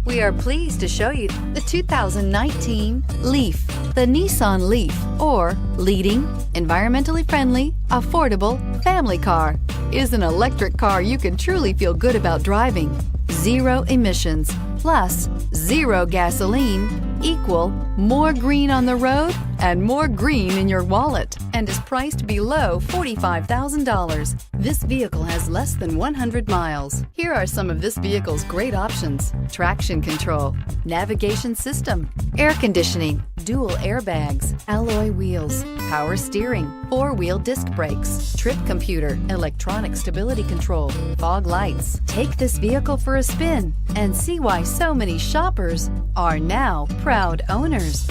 We are pleased to show you the 2019 Leaf. The Nissan Leaf, or leading, environmentally friendly, affordable family car, is an electric car you can truly feel good about driving. Zero emissions, plus zero gasoline, equal more green on the road and more green in your wallet, and is priced below $45,000. This vehicle has less than 100 miles. Here are some of this vehicle's great options: traction control, navigation system, air conditioning, dual airbags, alloy wheels, power steering, four-wheel disc brakes, trip computer, electronic stability control, fog lights. Take this vehicle for a spin and see why so many shoppers are now proud owners.